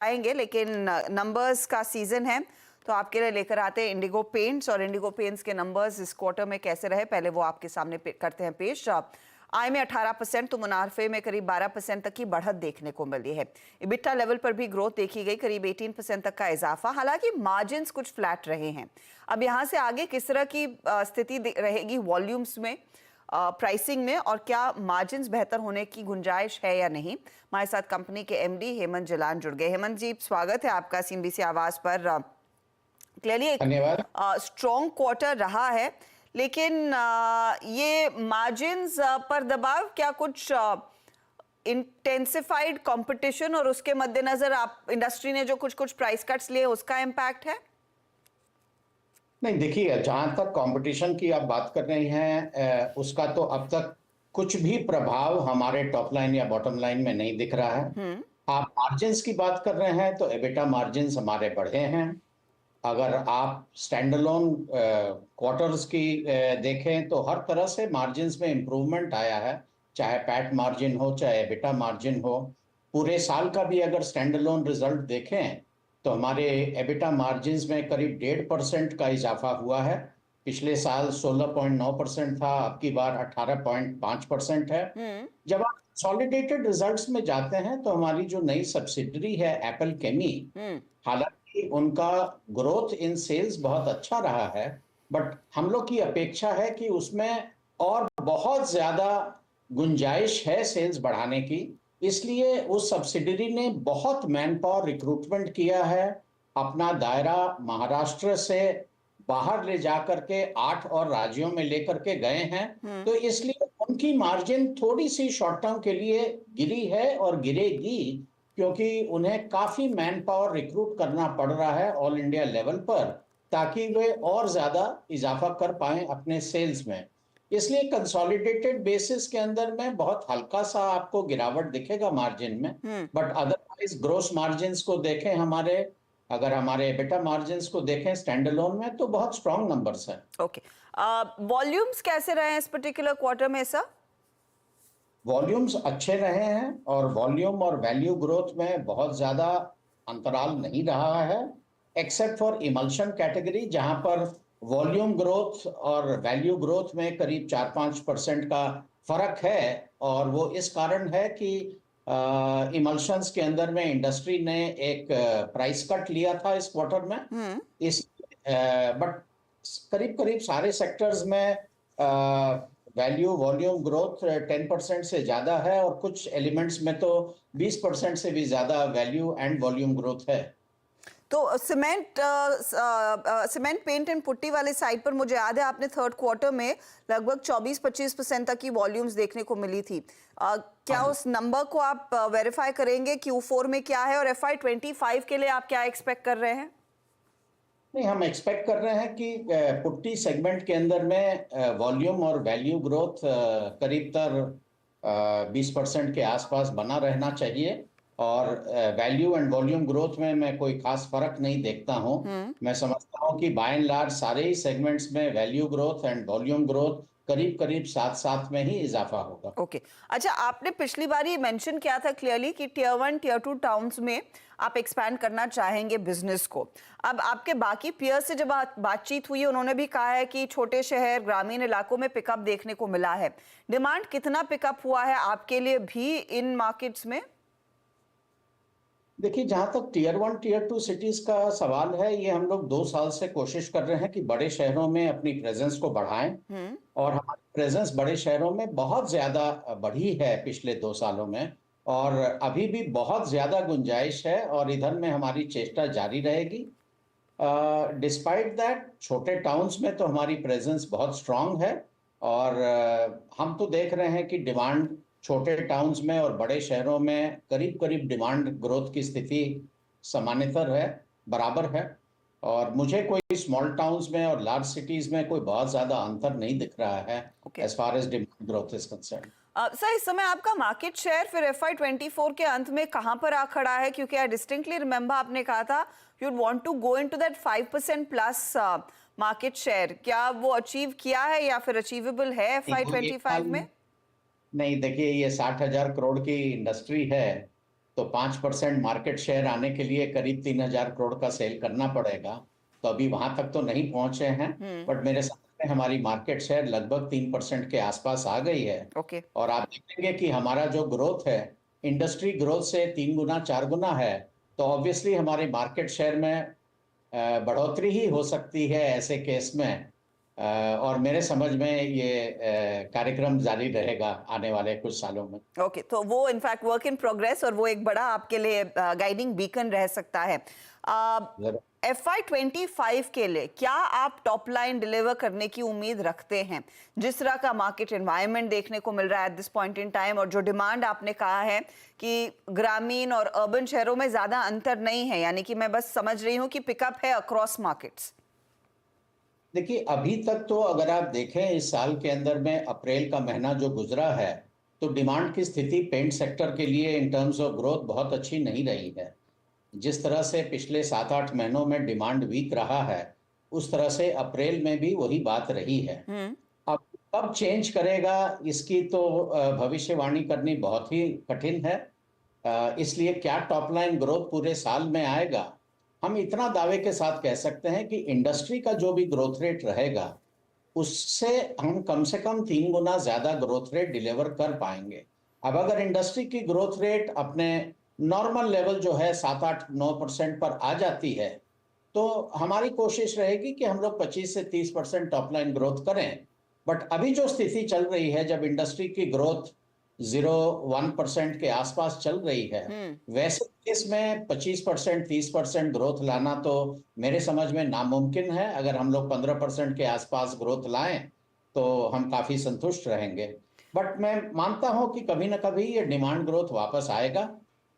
आएंगे, लेकिन नंबर्स का सीजन है तो आपके लिए लेकर आते हैं इंडिगो पेंट्स। और इंडिगो पेंट्स के नंबर्स इस क्वार्टर में कैसे रहे पहले वो आपके सामने करते हैं पेश। आय में 18% तो मुनाफे में करीब 12% तक की बढ़त देखने को मिली है। इबिटा लेवल पर भी ग्रोथ देखी गई, करीब 18% तक का इजाफा। हालांकि मार्जिन्स कुछ फ्लैट रहे हैं। अब यहां से आगे किस तरह की स्थिति रहेगी वॉल्यूम्स में, प्राइसिंग में, और क्या मार्जिन्स बेहतर होने की गुंजाइश है या नहीं? हमारे साथ कंपनी के एमडी हेमंत जिलान जुड़ गए। हेमंत जी, स्वागत है आपका सीएनबीसी आवाज पर। क्लियरली एक स्ट्रॉन्ग क्वार्टर रहा है, लेकिन ये मार्जिन्स पर दबाव, क्या कुछ इंटेंसिफाइड कंपटीशन और उसके मद्देनजर आप इंडस्ट्री ने जो कुछ कुछ प्राइस कट्स लिए उसका इम्पैक्ट है? नहीं, देखिए, जहां तक कंपटीशन की आप बात कर रहे हैं उसका तो अब तक कुछ भी प्रभाव हमारे टॉप लाइन या बॉटम लाइन में नहीं दिख रहा है। आप मार्जिन्स की बात कर रहे हैं तो एबिटा मार्जिन्स हमारे बढ़े हैं। अगर आप स्टैंडअलोन क्वार्टर्स की देखें तो हर तरह से मार्जिन्स में इंप्रूवमेंट आया है, चाहे पैट मार्जिन हो चाहे एबिटा मार्जिन हो। पूरे साल का भी अगर स्टैंडअलोन रिजल्ट देखें तो हमारे एबिटा मार्जिन्स में करीब 1.5% का इजाफा हुआ है। पिछले साल 16.9% था, अब की बार 18.5% है। जब आप सॉलिडेटेड रिजल्ट्स में जाते हैं तो हमारी जो नई सब्सिडरी है एप्पल केमी, हालांकि उनका ग्रोथ इन सेल्स बहुत अच्छा रहा है, बट हम लोग की अपेक्षा है कि उसमें और बहुत ज्यादा गुंजाइश है सेल्स बढ़ाने की। इसलिए उस सब्सिडरी ने बहुत मैन पावर रिक्रूटमेंट किया है, अपना दायरा महाराष्ट्र से बाहर ले जाकर के 8 और राज्यों में लेकर के गए हैं। तो इसलिए उनकी मार्जिन थोड़ी सी शॉर्ट टर्म के लिए गिरी है और गिरेगी, क्योंकि उन्हें काफी मैन पावर रिक्रूट करना पड़ रहा है ऑल इंडिया लेवल पर, ताकि वे और ज्यादा इजाफा कर पाएं अपने सेल्स में। इसलिए कंसोलिडेटेड बेसिस के अंदर में बहुत हल्का सा आपको गिरावट दिखेगा मार्जिन में, बट अदरवाइज ग्रोस मार्जिन्स को देखें हमारे, अगर हमारे एबिटा मार्जिन्स को देखें स्टैंडअलोन में तो बहुत स्ट्रॉन्ग नंबर्स हैं। ओके, वॉल्यूम्स कैसे रहे हैं इस पर्टिकुलर क्वार्टर में सर? वॉल्यूम्स अच्छे रहे हैं और वॉल्यूम और वैल्यू ग्रोथ में बहुत ज्यादा अंतराल नहीं रहा है, एक्सेप्ट फॉर इमल्शन कैटेगरी, जहां पर वॉल्यूम ग्रोथ और वैल्यू ग्रोथ में करीब 4-5% का फर्क है। और वो इस कारण है कि इमल्शंस के अंदर में इंडस्ट्री ने एक प्राइस कट लिया था इस क्वार्टर में। इस बट करीब करीब सारे सेक्टर्स में वैल्यू वॉल्यूम ग्रोथ 10% से ज्यादा है, और कुछ एलिमेंट्स में तो 20% से भी ज्यादा वैल्यू एंड वॉल्यूम ग्रोथ है। तो सीमेंट पेंट एंड पुट्टी वाले साइड पर मुझे याद है आपने थर्ड क्वार्टर में लगभग 24-25% तक की वॉल्यूम्स देखने को मिली थी। क्या उस नंबर को आप वेरीफाई करेंगे? Q4 में क्या है और FY25 के लिए आप क्या एक्सपेक्ट कर रहे हैं? नहीं, हम एक्सपेक्ट कर रहे हैं कि पुट्टी सेगमेंट के अंदर में वॉल्यूम और वैल्यू ग्रोथ करीब 20% के आसपास बना रहना चाहिए। और वैल्यू एंड वॉल्यूम ग्रोथ में मैं कोई खास फर्क नहीं देखता हूं। मैं समझता हूं कि बाय एंड लार्ज सारे ही सेगमेंट्स में value growth and volume growth करीब करीब साथ साथ में ही इजाफा होगा। ओके, अच्छा, आपने पिछली बार ये मेंशन किया था क्लियरली कि टियर 1 टियर 2 टाउन्स में आप एक्सपैंड करना चाहेंगे बिजनेस को। अब आपके बाकी पीयर्स से जब बातचीत हुई, उन्होंने भी कहा है कि छोटे शहर ग्रामीण इलाकों में पिकअप देखने को मिला है। डिमांड कितना पिकअप हुआ है आपके लिए भी इन मार्केट्स में? देखिए, जहां तक टियर 1 टियर 2 सिटीज का सवाल है, ये हम लोग 2 साल से कोशिश कर रहे हैं कि बड़े शहरों में अपनी प्रेजेंस को बढ़ाएं। और हमारी प्रेजेंस बड़े शहरों में बहुत ज्यादा बढ़ी है पिछले 2 सालों में, और अभी भी बहुत ज्यादा गुंजाइश है और इधर में हमारी चेष्टा जारी रहेगी। डिस्पाइट दैट छोटे टाउन्स में तो हमारी प्रेजेंस बहुत स्ट्रांग है, और हम तो देख रहे हैं कि डिमांड छोटे टाउन्स में और बड़े शहरों में करीब करीब डिमांड ग्रोथ की स्थिति सामान्यतर है, बराबर है। और मुझे कोई स्मॉल टाउन्स में और लार्ज सिटीज में कोई बहुत ज्यादा अंतर नहीं दिख रहा है as far as demand growth is concern. Sir, इस समय आपका मार्केट शेयर फिर FY24 के अंत में कहां पर आ खड़ा है? क्योंकि आई डिस्टिंक्टली रिमेंबर आपने कहा था you want to go into that 5% plus market share. क्या वो अचीव किया है या फिर अचीवेबल है FY25 में? नहीं, देखिए, ये 60,000 करोड़ की इंडस्ट्री है, तो 5% मार्केट शेयर आने के लिए करीब 3,000 करोड़ का सेल करना पड़ेगा। तो अभी वहां तक तो नहीं पहुंचे हैं, बट मेरे समझ में हमारी मार्केट शेयर लगभग 3% के आसपास आ गई है। ओके। और आप देखेंगे कि हमारा जो ग्रोथ है इंडस्ट्री ग्रोथ से 3 गुना 4 गुना है, तो ऑब्वियसली हमारी मार्केट शेयर में बढ़ोतरी ही हो सकती है ऐसे केस में। और मेरे समझ में ये कार्यक्रम जारी रहेगा आने वाले कुछ सालों में। ओके, तो वो इनफैक्ट वर्क इन प्रोग्रेस और वो एक बड़ा आपके लिए गाइडिंग बीकन रह सकता है। जरूर। FY25 के लिए क्या आप टॉप लाइन डिलीवर करने की उम्मीद रखते हैं? जिस तरह का मार्केट एनवायरनमेंट देखने को मिल रहा है at this point in time, और जो डिमांड आपने कहा है कि ग्रामीण और अर्बन शहरों में ज्यादा अंतर नहीं है, यानी कि मैं बस समझ रही हूँ कि पिकअप है अक्रॉस मार्केट्स। देखिए, अभी तक तो अगर आप देखें इस साल के अंदर में अप्रैल का महीना जो गुजरा है, तो डिमांड की स्थिति पेंट सेक्टर के लिए इन टर्म्स ऑफ ग्रोथ बहुत अच्छी नहीं रही है। जिस तरह से पिछले 7-8 महीनों में डिमांड वीक रहा है, उस तरह से अप्रैल में भी वही बात रही है। अब कब चेंज करेगा इसकी तो भविष्यवाणी करनी बहुत ही कठिन है। इसलिए क्या टॉप लाइन ग्रोथ पूरे साल में आएगा, हम इतना दावे के साथ कह सकते हैं कि इंडस्ट्री का जो भी ग्रोथ रेट रहेगा उससे हम कम से कम 3 गुना ज्यादा ग्रोथ रेट डिलीवर कर पाएंगे। अब अगर इंडस्ट्री की ग्रोथ रेट अपने नॉर्मल लेवल जो है 7-8-9% पर आ जाती है, तो हमारी कोशिश रहेगी कि हम लोग 25 से 30% टॉप लाइन ग्रोथ करें। बट अभी जो स्थिति चल रही है, जब इंडस्ट्री की ग्रोथ 0-1% के आसपास चल रही है, वैसे इसमें 25% 30% ग्रोथ लाना तो मेरे समझ में नामुमकिन है। अगर हम लोग 15% के आसपास ग्रोथ लाएं तो हम काफी संतुष्ट रहेंगे। बट मैं मानता हूं कि कभी ना कभी ये डिमांड ग्रोथ वापस आएगा।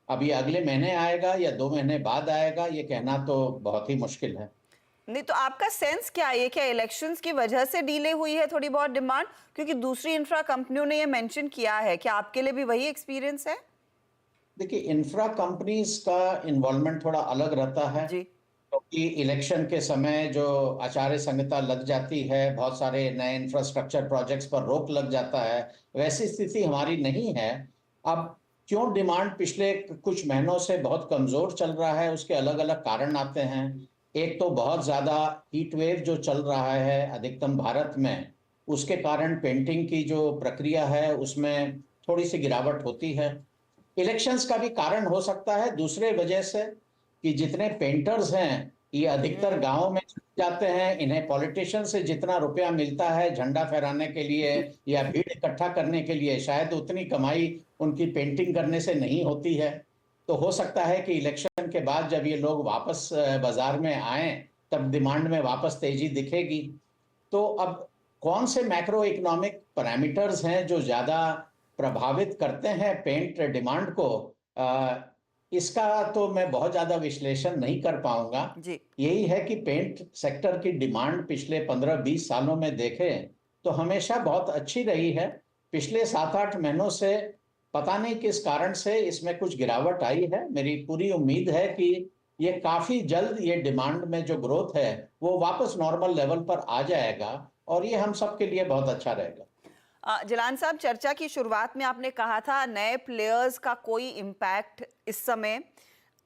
अभी अगले महीने आएगा या 2 महीने बाद आएगा, ये कहना तो बहुत ही मुश्किल है। नहीं, तो आपका सेंस क्या है? क्या इलेक्शंस की वजह से डीले हुई है थोड़ी बहुत डिमांड? क्योंकि दूसरी इंफ्रा कंपनियों ने ये मेंशन किया है, क्या आपके लिए भी वही एक्सपीरियंस है? देखिए, इंफ्रा कंपनीज का इन्वॉल्वमेंट थोड़ा अलग रहता है, जी। क्योंकि इलेक्शन के समय जो आचार्य संहिता लग जाती है, बहुत सारे नए इंफ्रास्ट्रक्चर प्रोजेक्ट्स पर रोक लग जाता है। वैसी स्थिति हमारी नहीं है। अब क्यों डिमांड पिछले कुछ महीनों से बहुत कमजोर चल रहा है, उसके अलग अलग कारण आते हैं। एक तो बहुत ज्यादा हीट वेव जो चल रहा है अधिकतम भारत में, उसके कारण पेंटिंग की जो प्रक्रिया है उसमें थोड़ी सी गिरावट होती है। इलेक्शंस का भी कारण हो सकता है दूसरे वजह से, कि जितने पेंटर्स हैं ये अधिकतर गांवों में जाते हैं, इन्हें पॉलिटिशियन से जितना रुपया मिलता है झंडा फहराने के लिए या भीड़ इकट्ठा करने के लिए, शायद उतनी कमाई उनकी पेंटिंग करने से नहीं होती है। तो हो सकता है कि इलेक्शन के बाद जब ये लोग वापस बाजार में आए, तब डिमांड में वापस तेजी दिखेगी। तो अब कौन से मैक्रो इकोनॉमिक पैरामीटर्स हैं जो ज्यादा प्रभावित करते हैं पेंट डिमांड को, इसका तो मैं बहुत ज्यादा विश्लेषण नहीं कर पाऊंगा। जी। यही है कि पेंट सेक्टर की डिमांड पिछले 15-20 सालों में देखें तो हमेशा बहुत अच्छी रही है। पिछले 7-8 महीनों से पता नहीं किस कारण से इसमें कुछ गिरावट आई है। मेरी पूरी उम्मीद है कि ये काफी जल्द ये डिमांड में जो ग्रोथ है वो वापस नॉर्मल लेवल पर आ जाएगा, और ये हम सब के लिए बहुत अच्छा रहेगा। जलान साहब, चर्चा की शुरुआत में आपने कहा था नए प्लेयर्स का कोई इम्पैक्ट इस समय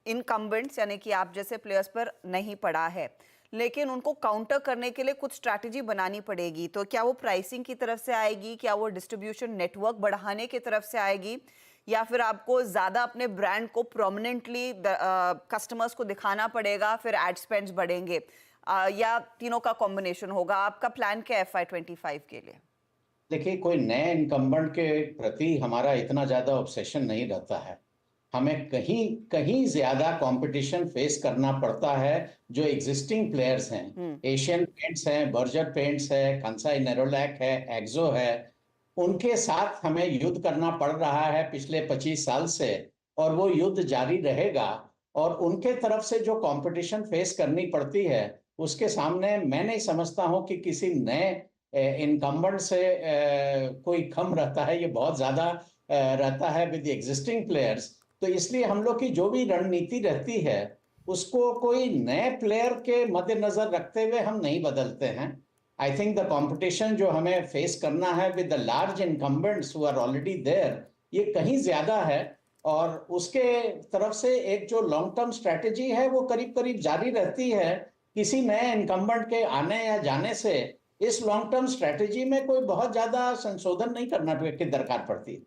इनकम्बेंट्स यानी कि आप जैसे प्लेयर्स पर नहीं पड़ा है, लेकिन उनको काउंटर करने के लिए कुछ स्ट्रैटेजी बनानी पड़ेगी। तो क्या वो प्राइसिंग की तरफ से आएगी, क्या वो डिस्ट्रीब्यूशन नेटवर्क बढ़ाने की तरफ से आएगी, या फिर आपको ज़्यादा अपने ब्रांड को प्रोमिनेंटली कस्टमर्स को दिखाना पड़ेगा, फिर एड स्पेंड्स बढ़ेंगे, या तीनों का कॉम्बिनेशन होगा? आपका प्लान क्या है FY25 के लिए? देखिए, कोई नए इनकम्बेंट के प्रति हमारा इतना ज्यादा ऑब्सेशन नहीं रहता है। हमें कहीं कहीं ज्यादा कंपटीशन फेस करना पड़ता है जो एग्जिस्टिंग प्लेयर्स हैं। एशियन पेंट्स हैं, बर्जर पेंट्स है, कंसाई नेरोलैक है, एक्सो है, उनके साथ हमें युद्ध करना पड़ रहा है पिछले 25 साल से, और वो युद्ध जारी रहेगा। और उनके तरफ से जो कंपटीशन फेस करनी पड़ती है, उसके सामने मैं नहीं समझता हूं कि किसी नए इनकम्बेंट से कोई कम रहता है। ये बहुत ज्यादा रहता है विद एग्जिस्टिंग प्लेयर्स। तो इसलिए हम लोग की जो भी रणनीति रहती है उसको कोई नए प्लेयर के मद्देनजर रखते हुए हम नहीं बदलते हैं। आई थिंक द कंपटीशन जो हमें फेस करना है with the large incumbents who are already there, ये कहीं ज्यादा है। और उसके तरफ से एक जो लॉन्ग टर्म स्ट्रेटेजी है वो करीब करीब जारी रहती है। किसी नए इनकम्बेंट के आने या जाने से इस लॉन्ग टर्म स्ट्रेटेजी में कोई बहुत ज्यादा संशोधन नहीं करना की दरकार पड़ती।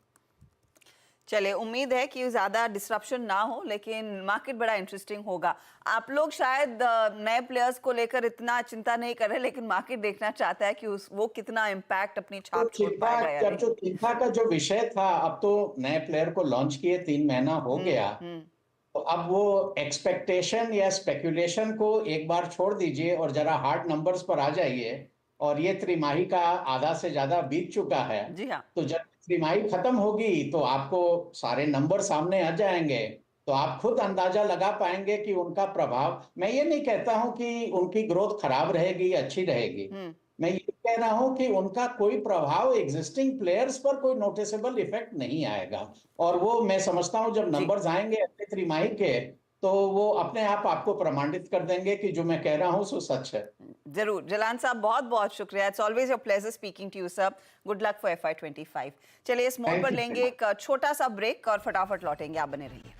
चलिए, उम्मीद है कि ज़्यादा डिस्रप्शन ना हो, लेकिन मार्केट बड़ा इंटरेस्टिंग होगा। आप लोग शायद नए प्लेयर्स को लेकर इतना चिंता नहीं कर रहे, लेकिन मार्केट देखना चाहता है कि वो कितना इम्पैक्ट अपनी तो छाप छोड़ पाएगा या नहीं। चिंता का जो विषय था, अब तो नए प्लेयर को लॉन्च किए 3 महीना हो गया। हम्म। तो अब वो एक्सपेक्टेशन या स्पेकुलेशन को एक बार छोड़ दीजिए और जरा हार्ड नंबर्स पर आ जाइए। और ये त्रिमाही का आधा से ज्यादा बीत चुका है। जी हाँ। तो जब त्रिमाही खत्म होगी तो आपको सारे नंबर सामने आ जाएंगे। तो आप खुद अंदाजा लगा पाएंगे कि उनका प्रभाव, मैं ये नहीं कहता हूं कि उनकी ग्रोथ खराब रहेगी अच्छी रहेगी। हम्म। मैं ये कह रहा हूं कि उनका कोई प्रभाव एग्जिस्टिंग प्लेयर्स पर कोई नोटिसेबल इफेक्ट नहीं आएगा। और वो मैं समझता हूं जब जी, नंबर्स आएंगे अगले त्रिमाही के, तो वो अपने आप आपको प्रमाणित कर देंगे कि जो मैं कह रहा हूं सो सच है। जरूर। जलान साहब, बहुत बहुत शुक्रिया। It's always your pleasure speaking to you sir. Good luck for FY25। चलिए, इस मोड थैंक पर यू। लेंगे एक छोटा सा ब्रेक और फटाफट लौटेंगे। आप बने रहिए।